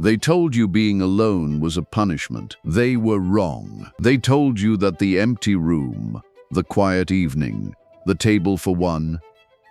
They told you being alone was a punishment. They were wrong. They told you that the empty room, the quiet evening, the table for one,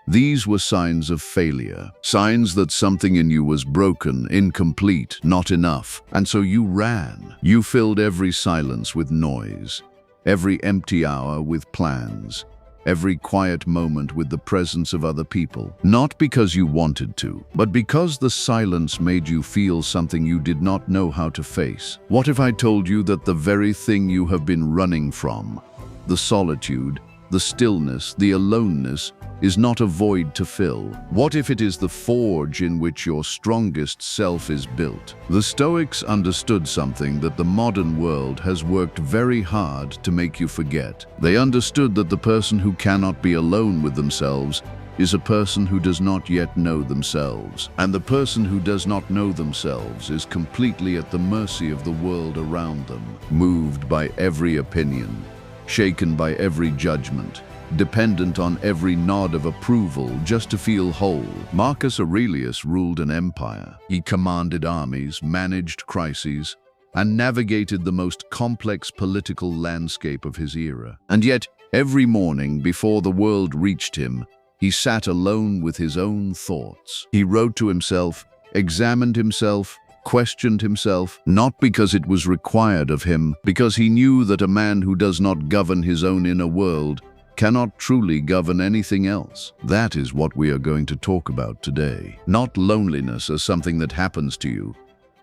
these were signs of failure, signs that something in you was broken, incomplete, not enough. And so you ran. You filled every silence with noise, every empty hour with plans, every quiet moment with the presence of other people. Not because you wanted to, but because the silence made you feel something you did not know how to face. What if I told you that the very thing you have been running from, the solitude, the stillness, the aloneness, is not a void to fill? What if it is the forge in which your strongest self is built? The Stoics understood something that the modern world has worked very hard to make you forget. They understood that the person who cannot be alone with themselves is a person who does not yet know themselves. And the person who does not know themselves is completely at the mercy of the world around them, moved by every opinion, shaken by every judgment, dependent on every nod of approval just to feel whole. Marcus Aurelius ruled an empire. He commanded armies, managed crises, and navigated the most complex political landscape of his era. And yet, every morning before the world reached him, he sat alone with his own thoughts. He wrote to himself, examined himself, questioned himself, not because it was required of him, because he knew that a man who does not govern his own inner world cannot truly govern anything else. That is what we are going to talk about today. Not loneliness as something that happens to you,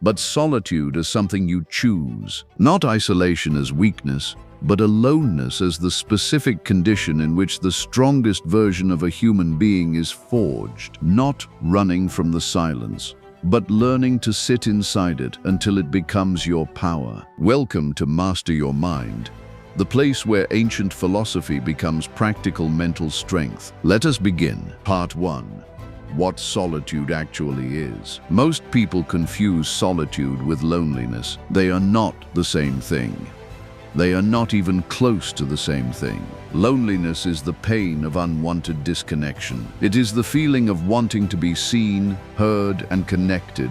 but solitude as something you choose. Not isolation as weakness, but aloneness as the specific condition in which the strongest version of a human being is forged. Not running from the silence, but learning to sit inside it until it becomes your power. Welcome to Master Your Mind, the place where ancient philosophy becomes practical mental strength. Let us begin. Part 1. What solitude actually is. Most people confuse solitude with loneliness. They are not the same thing. They are not even close to the same thing. Loneliness is the pain of unwanted disconnection. It is the feeling of wanting to be seen, heard, and connected,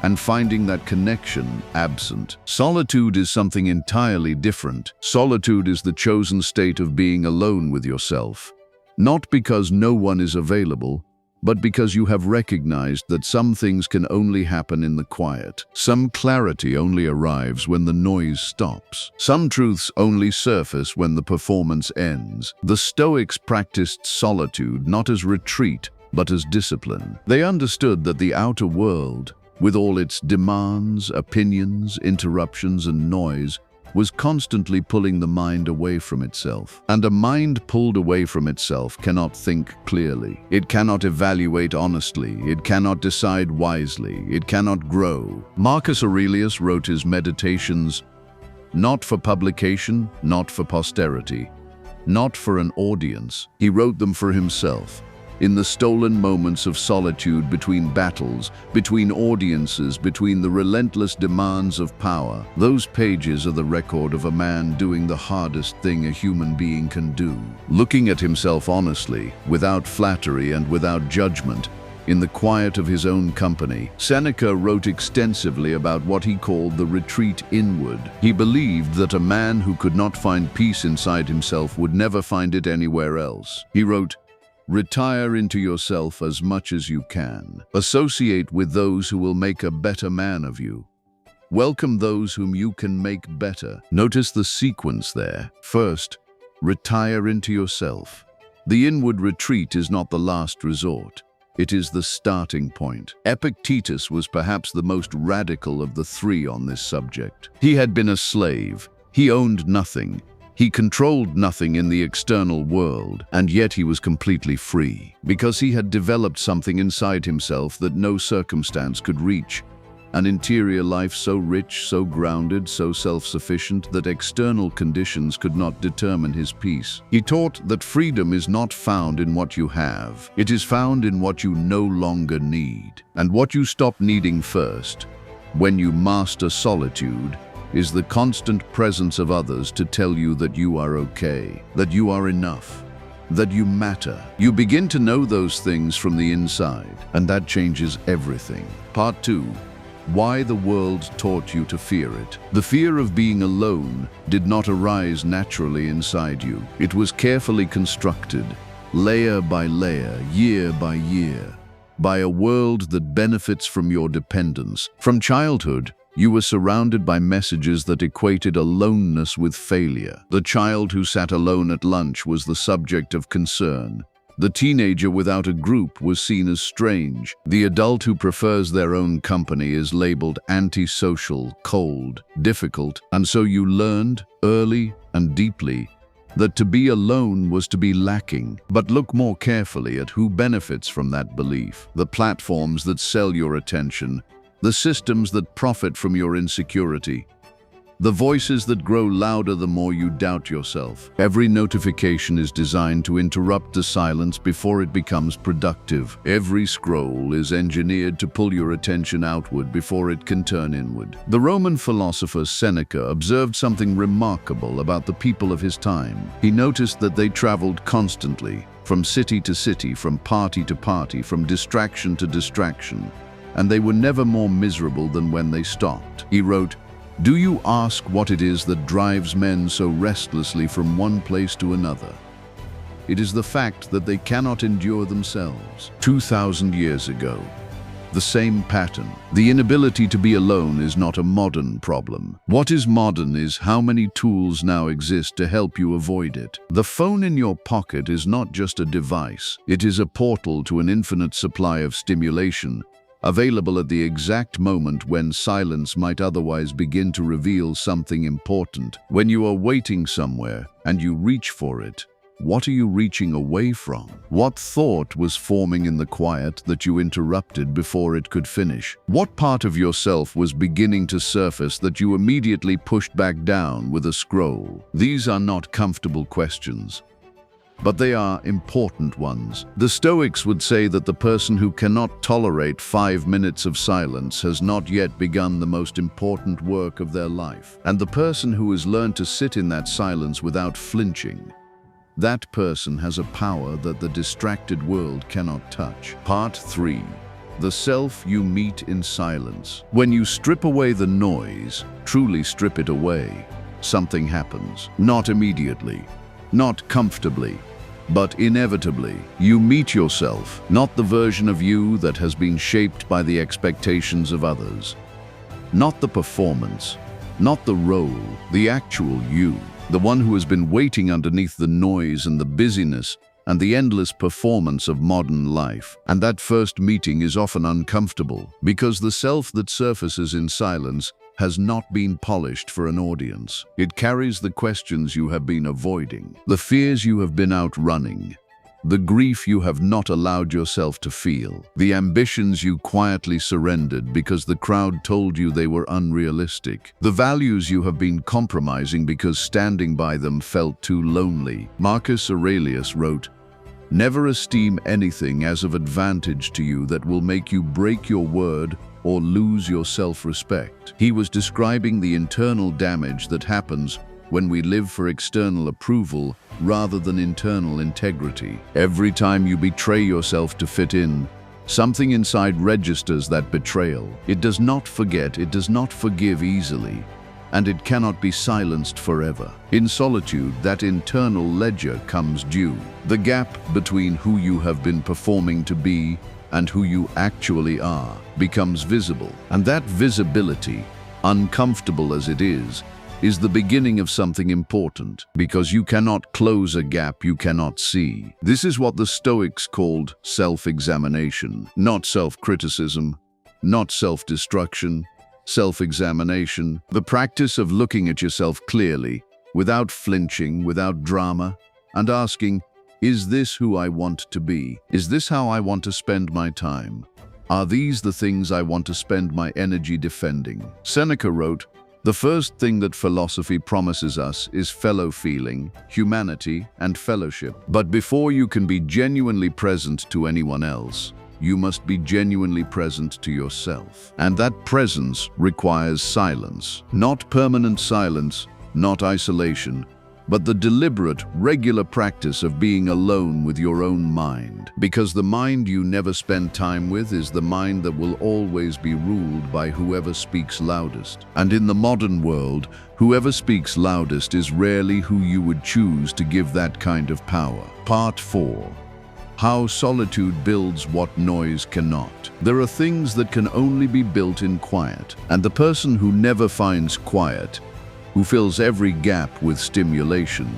and finding that connection absent. Solitude is something entirely different. Solitude is the chosen state of being alone with yourself, not because no one is available, but because you have recognized that some things can only happen in the quiet. Some clarity only arrives when the noise stops. Some truths only surface when the performance ends. The Stoics practiced solitude not as retreat, but as discipline. They understood that the outer world, with all its demands, opinions, interruptions, and noise, was constantly pulling the mind away from itself. And a mind pulled away from itself cannot think clearly. It cannot evaluate honestly. It cannot decide wisely. It cannot grow. Marcus Aurelius wrote his Meditations not for publication, not for posterity, not for an audience. He wrote them for himself. In the stolen moments of solitude between battles, between audiences, between the relentless demands of power, those pages are the record of a man doing the hardest thing a human being can do. Looking at himself honestly, without flattery and without judgment, in the quiet of his own company. Seneca wrote extensively about what he called the retreat inward. He believed that a man who could not find peace inside himself would never find it anywhere else. He wrote, "Retire into yourself as much as you can. Associate with those who will make a better man of you. Welcome those whom you can make better." Notice the sequence there. First, retire into yourself. The inward retreat is not the last resort. It is the starting point. Epictetus was perhaps the most radical of the three on this subject. He had been a slave. He owned nothing. He controlled nothing in the external world, and yet he was completely free, because he had developed something inside himself that no circumstance could reach, an interior life so rich, so grounded, so self-sufficient that external conditions could not determine his peace. He taught that freedom is not found in what you have. It is found in what you no longer need. And what you stop needing first, when you master solitude, is the constant presence of others to tell you that you are okay, that you are enough, that you matter. You begin to know those things from the inside, and that changes everything. Part 2. why the world taught you to fear it. The fear of being alone did not arise naturally inside you. It was carefully constructed, layer by layer, year by year, by a world that benefits from your dependence. From childhood, you were surrounded by messages that equated aloneness with failure. The child who sat alone at lunch was the subject of concern. The teenager without a group was seen as strange. The adult who prefers their own company is labeled antisocial, cold, difficult, and so you learned, early and deeply, that to be alone was to be lacking. But look more carefully at who benefits from that belief. The platforms that sell your attention, the systems that profit from your insecurity, the voices that grow louder the more you doubt yourself. Every notification is designed to interrupt the silence before it becomes productive. Every scroll is engineered to pull your attention outward before it can turn inward. The Roman philosopher Seneca observed something remarkable about the people of his time. He noticed that they traveled constantly, from city to city, from party to party, from distraction to distraction, and they were never more miserable than when they stopped. He wrote, "Do you ask what it is that drives men so restlessly from one place to another? It is the fact that they cannot endure themselves." 2,000 years ago, the same pattern. The inability to be alone is not a modern problem. What is modern is how many tools now exist to help you avoid it. The phone in your pocket is not just a device. It is a portal to an infinite supply of stimulation, available at the exact moment when silence might otherwise begin to reveal something important. When you are waiting somewhere and you reach for it, what are you reaching away from? What thought was forming in the quiet that you interrupted before it could finish? What part of yourself was beginning to surface that you immediately pushed back down with a scroll? These are not comfortable questions, but they are important ones. The Stoics would say that the person who cannot tolerate 5 minutes of silence has not yet begun the most important work of their life. And the person who has learned to sit in that silence without flinching, that person has a power that the distracted world cannot touch. Part 3. The self you meet in silence. When you strip away the noise, truly strip it away, something happens. Not immediately, not comfortably, but inevitably. You meet yourself, not the version of you that has been shaped by the expectations of others, not the performance, not the role, the actual you, the one who has been waiting underneath the noise and the busyness and the endless performance of modern life. And that first meeting is often uncomfortable, because the self that surfaces in silence has not been polished for an audience. It carries the questions you have been avoiding, the fears you have been outrunning, the grief you have not allowed yourself to feel, the ambitions you quietly surrendered because the crowd told you they were unrealistic, the values you have been compromising because standing by them felt too lonely. Marcus Aurelius wrote, "Never esteem anything as of advantage to you that will make you break your word or lose your self-respect." He was describing the internal damage that happens when we live for external approval rather than internal integrity. Every time you betray yourself to fit in, something inside registers that betrayal. It does not forget, it does not forgive easily, and it cannot be silenced forever. In solitude, that internal ledger comes due. The gap between who you have been performing to be and who you actually are becomes visible. And that visibility, uncomfortable as it is the beginning of something important, because you cannot close a gap you cannot see. This is what the Stoics called self-examination, not self-criticism, not self-destruction, self-examination, the practice of looking at yourself clearly, without flinching, without drama, and asking, is this who I want to be? Is this how I want to spend my time? Are these the things I want to spend my energy defending? Seneca wrote, "The first thing that philosophy promises us is fellow feeling, humanity, and fellowship. But before you can be genuinely present to anyone else, you must be genuinely present to yourself. And that presence requires silence. Not permanent silence, not isolation, but the deliberate, regular practice of being alone with your own mind. Because the mind you never spend time with is the mind that will always be ruled by whoever speaks loudest. And in the modern world, whoever speaks loudest is rarely who you would choose to give that kind of power. Part 4. How solitude builds what noise cannot. There are things that can only be built in quiet, and the person who never finds quiet, who fills every gap with stimulation,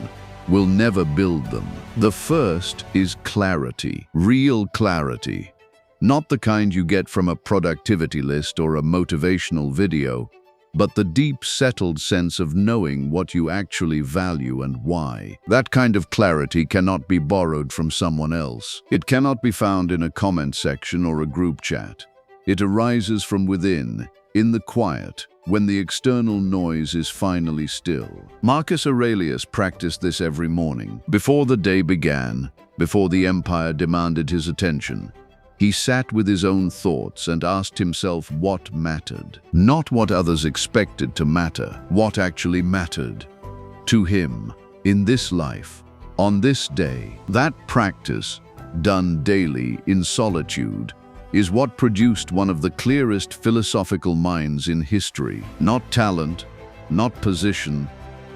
will never build them. The first is clarity, real clarity. Not the kind you get from a productivity list or a motivational video, but the deep, settled sense of knowing what you actually value and why. That kind of clarity cannot be borrowed from someone else. It cannot be found in a comment section or a group chat. It arises from within, in the quiet, when the external noise is finally still. Marcus Aurelius practiced this every morning. Before the day began, before the empire demanded his attention, he sat with his own thoughts and asked himself what mattered. Not what others expected to matter, what actually mattered to him in this life, on this day. That practice, done daily in solitude, is what produced one of the clearest philosophical minds in history. Not talent, not position,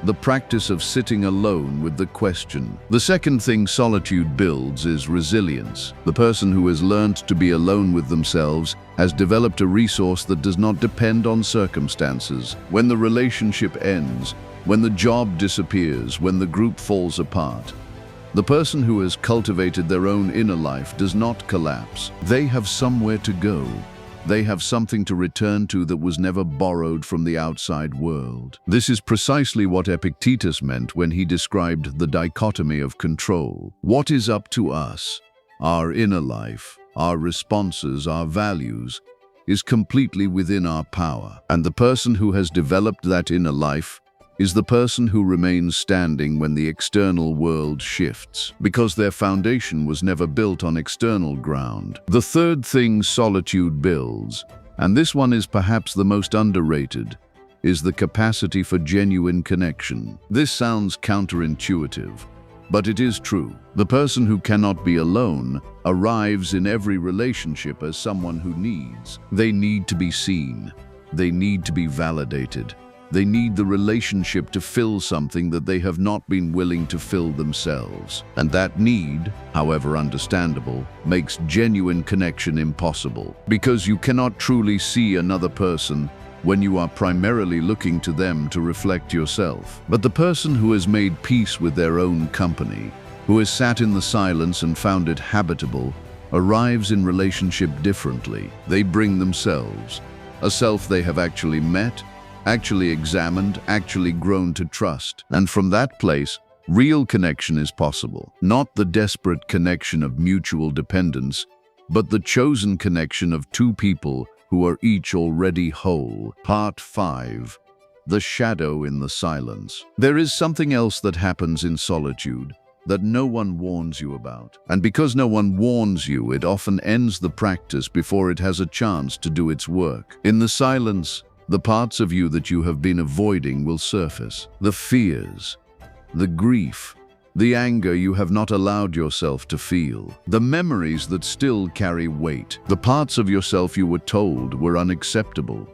the practice of sitting alone with the question. The second thing solitude builds is resilience. The person who has learned to be alone with themselves has developed a resource that does not depend on circumstances. When the relationship ends, when the job disappears, when the group falls apart, the person who has cultivated their own inner life does not collapse. They have somewhere to go. They have something to return to that was never borrowed from the outside world. This is precisely what Epictetus meant when he described the dichotomy of control. What is up to us, our inner life, our responses, our values, is completely within our power. And the person who has developed that inner life is the person who remains standing when the external world shifts, because their foundation was never built on external ground. The third thing solitude builds, and this one is perhaps the most underrated, is the capacity for genuine connection. This sounds counterintuitive, but it is true. The person who cannot be alone arrives in every relationship as someone who needs. They need to be seen. They need to be validated. They need the relationship to fill something that they have not been willing to fill themselves. And that need, however understandable, makes genuine connection impossible. Because you cannot truly see another person when you are primarily looking to them to reflect yourself. But the person who has made peace with their own company, who has sat in the silence and found it habitable, arrives in relationship differently. They bring themselves, a self they have actually met, actually examined, actually grown to trust. And from that place, real connection is possible. Not the desperate connection of mutual dependence, but the chosen connection of two people who are each already whole. Part 5. The shadow in the silence. There is something else that happens in solitude that no one warns you about. And because no one warns you, it often ends the practice before it has a chance to do its work. In the silence, the parts of you that you have been avoiding will surface. The fears, the grief, the anger you have not allowed yourself to feel, the memories that still carry weight, the parts of yourself you were told were unacceptable,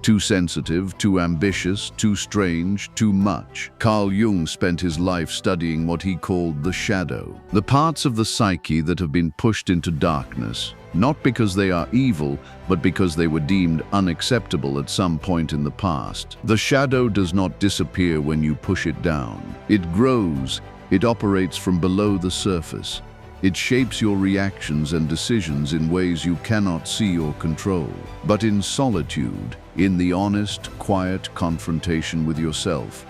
too sensitive, too ambitious, too strange, too much. Carl Jung spent his life studying what he called the shadow, the parts of the psyche that have been pushed into darkness, not because they are evil, but because they were deemed unacceptable at some point in the past. The shadow does not disappear when you push it down. It grows. It operates from below the surface. It shapes your reactions and decisions in ways you cannot see or control. But in solitude, in the honest, quiet confrontation with yourself,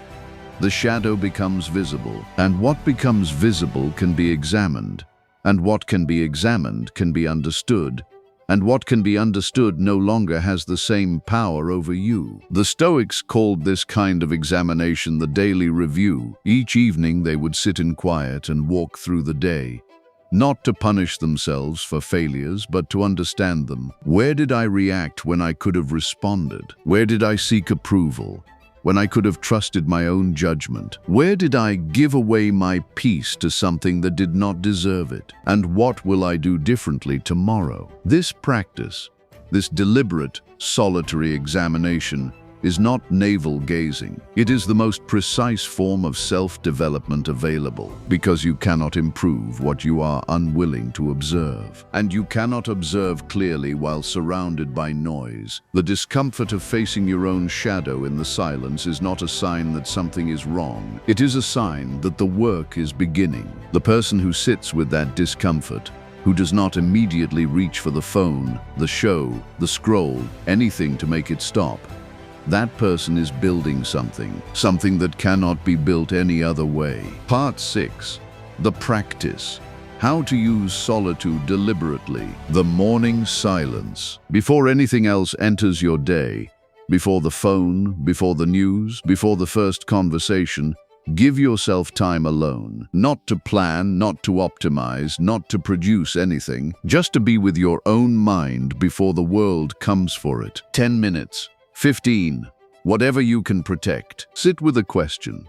the shadow becomes visible. And what becomes visible can be examined. And what can be examined can be understood. And what can be understood no longer has the same power over you. The Stoics called this kind of examination the daily review. Each evening they would sit in quiet and walk through the day, not to punish themselves for failures, but to understand them. Where did I react when I could have responded? Where did I seek approval? when I could have trusted my own judgment? Where did I give away my peace to something that did not deserve it? And what will I do differently tomorrow? This practice, this deliberate, solitary examination, is not navel-gazing. It is the most precise form of self-development available, because you cannot improve what you are unwilling to observe. And you cannot observe clearly while surrounded by noise. The discomfort of facing your own shadow in the silence is not a sign that something is wrong. It is a sign that the work is beginning. The person who sits with that discomfort, who does not immediately reach for the phone, the show, the scroll, anything to make it stop, that person is building something that cannot be built any other way. Part 6. The practice. How to use solitude deliberately. The morning silence. Before anything else enters your day, before the phone, before the news, before the first conversation, give yourself time alone. Not to plan, not to optimize, not to produce anything, just to be with your own mind before the world comes for it. 10 minutes. 15. Whatever you can protect. Sit with a question.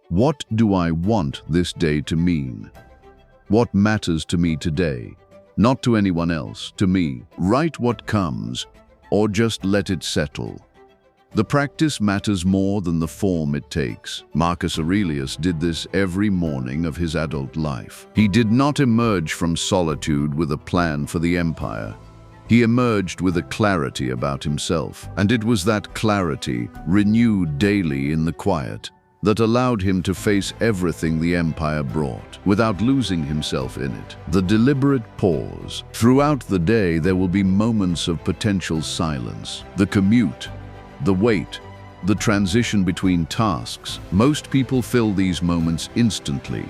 What do I want this day to mean? What matters to me today? Not to anyone else, to me. Write what comes, or just let it settle. The practice matters more than the form it takes. Marcus Aurelius did this every morning of his adult life. He did not emerge from solitude with a plan for the empire. He emerged with a clarity about himself, and it was that clarity, renewed daily in the quiet, that allowed him to face everything the empire brought, without losing himself in it. The deliberate pause. Throughout the day, there will be moments of potential silence. The commute, the wait, the transition between tasks. Most people fill these moments instantly.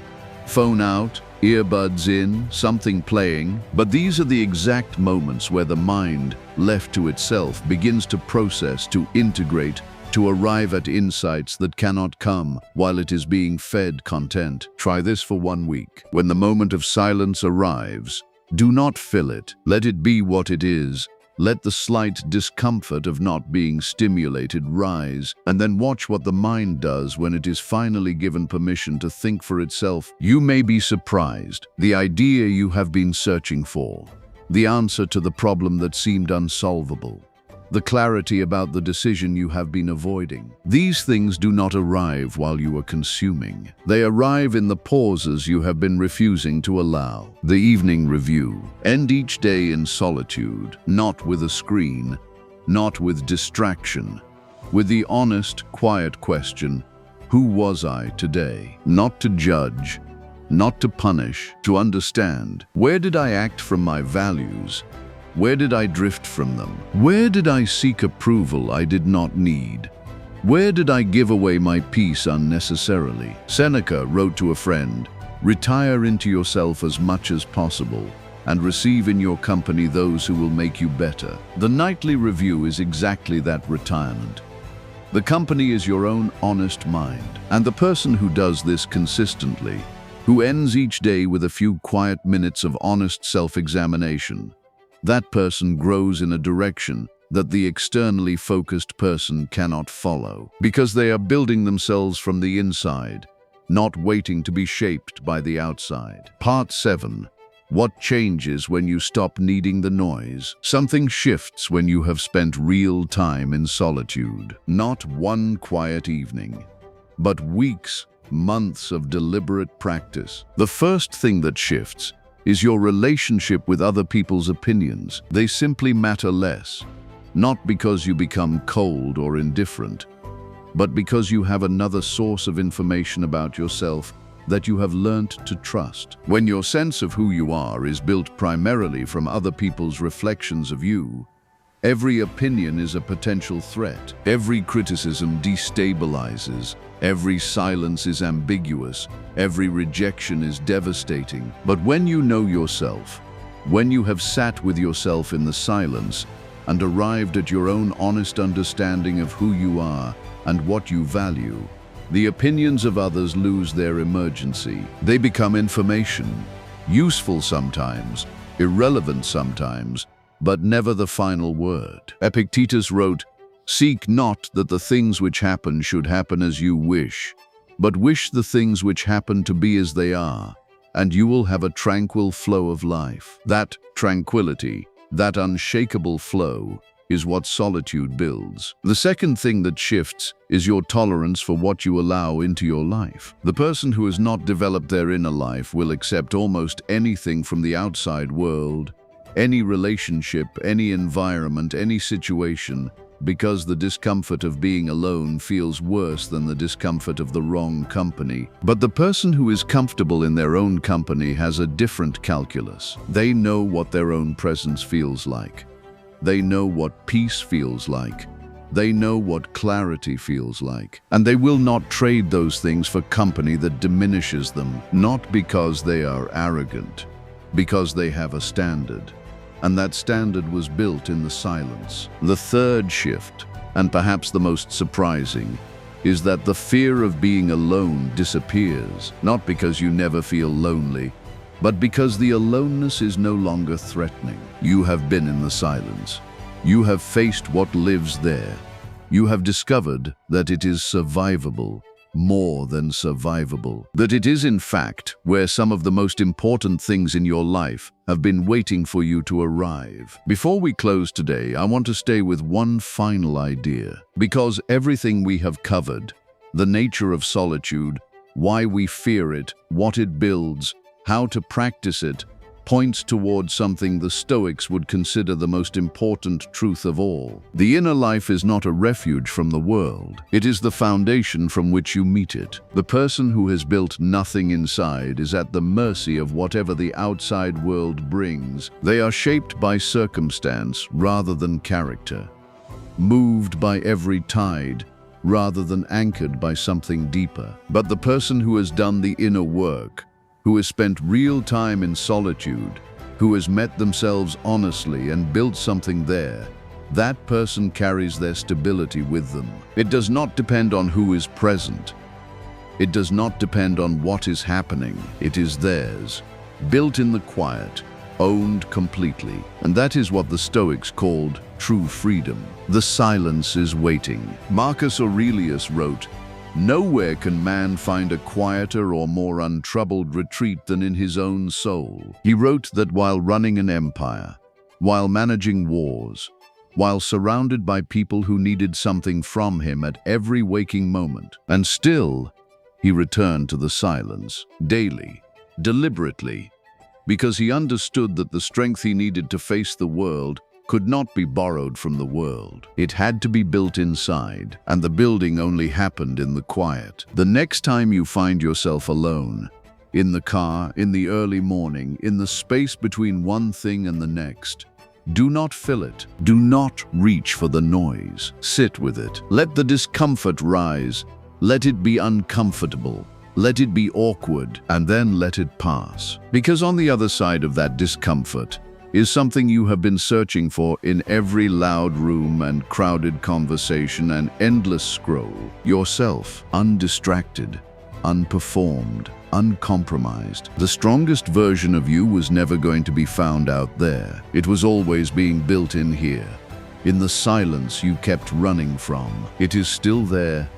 Phone out, earbuds in, something playing. But these are the exact moments where the mind, left to itself, begins to process, to integrate, to arrive at insights that cannot come while it is being fed content. Try this for 1 week. When the moment of silence arrives, do not fill it. Let it be what it is. Let the slight discomfort of not being stimulated rise, and then watch what the mind does when it is finally given permission to think for itself. You may be surprised. The idea you have been searching for, the answer to the problem that seemed unsolvable, the clarity about the decision you have been avoiding. These things do not arrive while you are consuming. They arrive in the pauses you have been refusing to allow. The evening review. End each day in solitude, not with a screen, not with distraction, with the honest, quiet question, who was I today? Not to judge, not to punish, to understand. Where did I act from my values? Where did I drift from them? Where did I seek approval I did not need? Where did I give away my peace unnecessarily? Seneca wrote to a friend, "Retire into yourself as much as possible, and receive in your company those who will make you better." The nightly review is exactly that retirement. The company is your own honest mind. And the person who does this consistently, who ends each day with a few quiet minutes of honest self-examination, that person grows in a direction that the externally focused person cannot follow, because they are building themselves from the inside, not waiting to be shaped by the outside. Part 7. What changes when you stop needing the noise? Something shifts when you have spent real time in solitude. Not one quiet evening, but weeks, months of deliberate practice. The first thing that shifts is your relationship with other people's opinions. They simply matter less, not because you become cold or indifferent, but because you have another source of information about yourself that you have learnt to trust. When your sense of who you are is built primarily from other people's reflections of you, every opinion is a potential threat. Every criticism destabilizes. Every silence is ambiguous. Every rejection is devastating. But when you know yourself, when you have sat with yourself in the silence and arrived at your own honest understanding of who you are and what you value, the opinions of others lose their emergency. They become information, useful sometimes, irrelevant sometimes, but never the final word. Epictetus wrote, Seek not that the things which happen should happen as you wish, but wish the things which happen to be as they are, and you will have a tranquil flow of life. That tranquility, that unshakable flow, is what solitude builds. The second thing that shifts is your tolerance for what you allow into your life. The person who has not developed their inner life will accept almost anything from the outside world, any relationship, any environment, any situation, because the discomfort of being alone feels worse than the discomfort of the wrong company. But the person who is comfortable in their own company has a different calculus. They know what their own presence feels like. They know what peace feels like. They know what clarity feels like. And they will not trade those things for company that diminishes them, not because they are arrogant, because they have a standard. And that standard was built in the silence. The third shift, and perhaps the most surprising, is that the fear of being alone disappears, not because you never feel lonely, but because the aloneness is no longer threatening. You have been in the silence. You have faced what lives there. You have discovered that it is survivable, more than survivable. That it is, in fact, where some of the most important things in your life have been waiting for you to arrive. Before we close today, I want to stay with one final idea. Because everything we have covered, the nature of solitude, why we fear it, what it builds, how to practice it, points towards something the Stoics would consider the most important truth of all. The inner life is not a refuge from the world. It is the foundation from which you meet it. The person who has built nothing inside is at the mercy of whatever the outside world brings. They are shaped by circumstance rather than character, moved by every tide rather than anchored by something deeper. But the person who has done the inner work, who has spent real time in solitude, who has met themselves honestly and built something there, that person carries their stability with them. It does not depend on who is present. It does not depend on what is happening. It is theirs, built in the quiet, owned completely. And that is what the Stoics called true freedom. The silence is waiting. Marcus Aurelius wrote, "Nowhere can man find a quieter or more untroubled retreat than in his own soul." He wrote that while running an empire, while managing wars, while surrounded by people who needed something from him at every waking moment, and still, he returned to the silence, daily, deliberately, because he understood that the strength he needed to face the world could not be borrowed from the world. It had to be built inside, and the building only happened in the quiet. The next time you find yourself alone, in the car, in the early morning, in the space between one thing and the next, do not fill it. Do not reach for the noise. Sit with it. Let the discomfort rise. Let it be uncomfortable. Let it be awkward, and then let it pass. Because on the other side of that discomfort is something you have been searching for in every loud room and crowded conversation and endless scroll. Yourself, undistracted, unperformed, uncompromised. The strongest version of you was never going to be found out there. It was always being built in here, in the silence you kept running from. It is still there,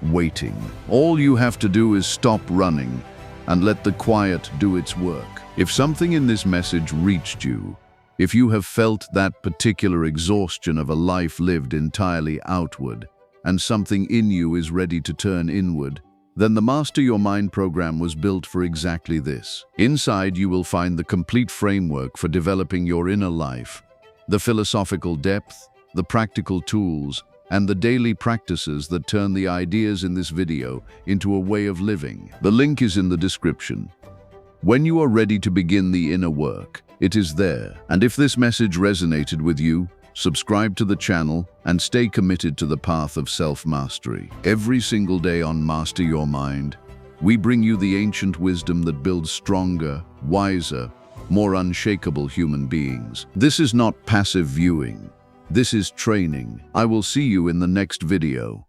waiting. All you have to do is stop running and let the quiet do its work. If something in this message reached you, if you have felt that particular exhaustion of a life lived entirely outward, and something in you is ready to turn inward, then the Master Your Mind program was built for exactly this. Inside, you will find the complete framework for developing your inner life, the philosophical depth, the practical tools, and the daily practices that turn the ideas in this video into a way of living. The link is in the description. When you are ready to begin the inner work, it is there. And if this message resonated with you, subscribe to the channel and stay committed to the path of self-mastery. Every single day on Master Your Mind, we bring you the ancient wisdom that builds stronger, wiser, more unshakable human beings. This is not passive viewing. This is training. I will see you in the next video.